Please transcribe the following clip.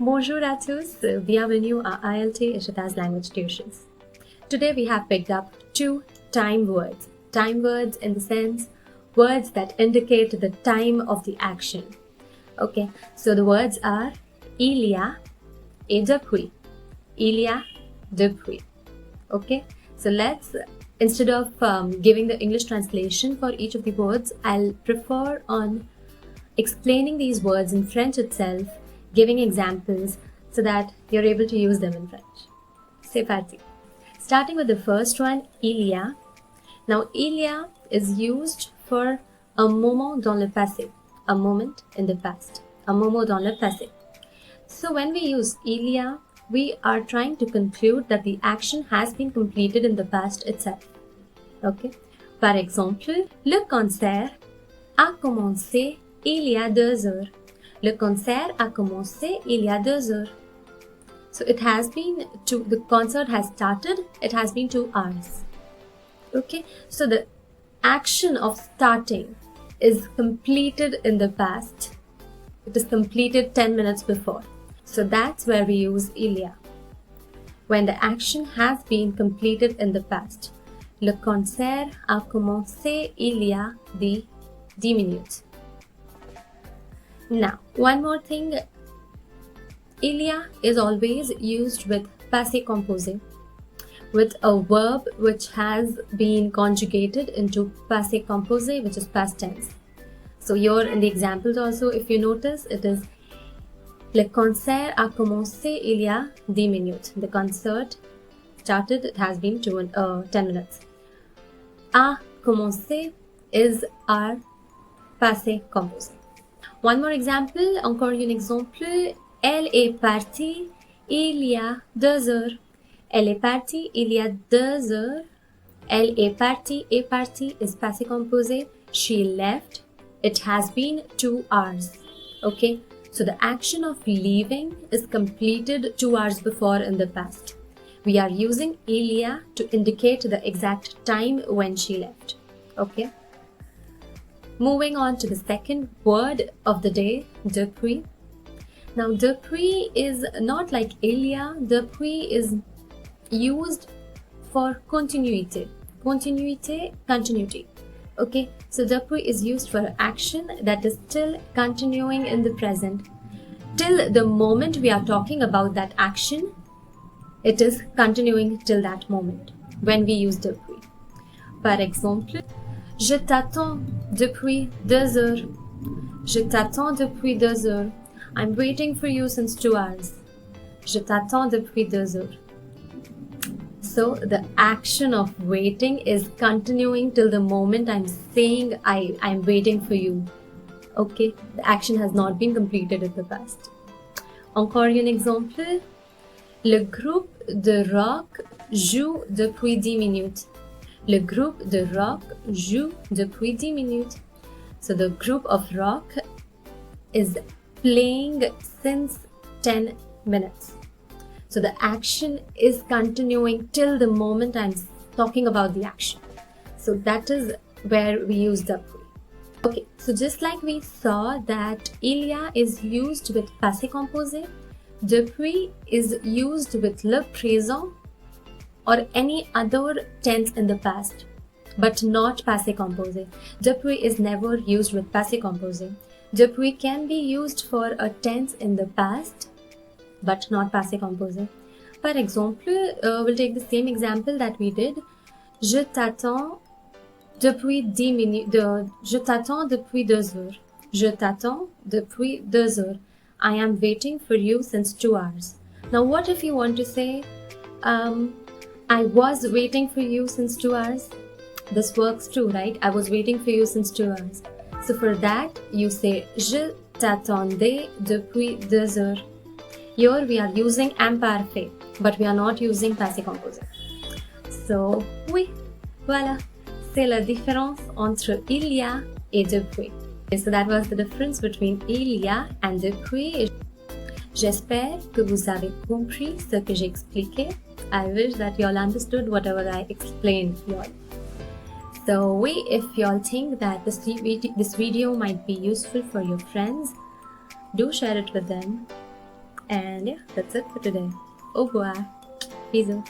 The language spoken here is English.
Bonjour à tous, bienvenue à IELT Ishita's Language Tuitions. Today we have picked up two time words. Time words in the sense, words that indicate the time of the action. Okay, so the words are il y a et depuis. Il y a, depuis. Okay, so let's, instead of giving the English translation for each of the words, I'll prefer on explaining these words in French itself, giving examples so that you're able to use them in French. C'est parti. Starting with the first one, il y a. Now, il y a is used for un moment dans le passé, a moment in the past, un moment dans le passé. So when we use il y a, we are trying to conclude that the action has been completed in the past itself. Okay? Par exemple, le concert a commencé il y a 2 heures. Le concert a commencé il y a 2 heures. So it has been the concert has started, it has been 2 hours. Okay, so the action of starting is completed in the past. It is completed 10 minutes before. So that's where we use il y a. When the action has been completed in the past. Le concert a commencé il y a 10 minutes. Now, one more thing, il y a is always used with passé composé, with a verb which has been conjugated into passé composé, which is past tense. So here in the examples also, if you notice, it is le concert a commencé il y a 10 minutes. The concert started, it has been 10 minutes. A commencé is our passé composé. One more example, encore un exemple. Elle est partie il y a 2 heures. Elle est partie il y a 2 heures. Elle est partie is passé composé. She left. It has been 2 hours. Okay, so the action of leaving is completed 2 hours before in the past. We are using il y a to indicate the exact time when she left. Okay. Moving on to the second word of the day, depuis. Now, depuis is not like il y a. Depuis is used for continuity. Continuity. Okay, so depuis is used for action that is still continuing in the present. Till the moment we are talking about that action, it is continuing till that moment when we use depuis. Par exemple, je t'attends depuis 2 heures. Je t'attends depuis 2 heures. I'm waiting for you since 2 hours. Je t'attends depuis 2 heures. So the action of waiting is continuing till the moment I'm saying I'm waiting for you. Okay, the action has not been completed in the past. Encore un exemple. Le groupe de rock joue depuis 10 minutes. Le groupe de rock joue depuis 10 minutes. So the group of rock is playing since 10 minutes. So the action is continuing till the moment I'm talking about the action. So that is where we use depuis. Okay, so just like we saw that il y a is used with passé composé, depuis is used with le présent or any other tense in the past, but not passé composé. Depuis is never used with passé composé. Depuis can be used for a tense in the past, but not passé composé. Par exemple, we'll take the same example that we did. Je t'attends depuis 10 minutes. Je t'attends depuis 2 heures. Je t'attends depuis 2 heures. I am waiting for you since 2 hours. Now, what if you want to say, I was waiting for you since 2 hours? This works too, right? I was waiting for you since 2 hours. So for that, you say, je t'attendais depuis 2 heures. Here we are using imparfait, but we are not using passé composé. So, oui, voilà. C'est la différence entre il y a et depuis. Okay, so that was the difference between il y a and depuis. J'espère que vous avez compris ce que j'ai expliqué. I wish that you all understood whatever I explained y'all. So if y'all think that this video might be useful for your friends, do share it with them. And yeah, that's it for today. Au revoir. Bisous.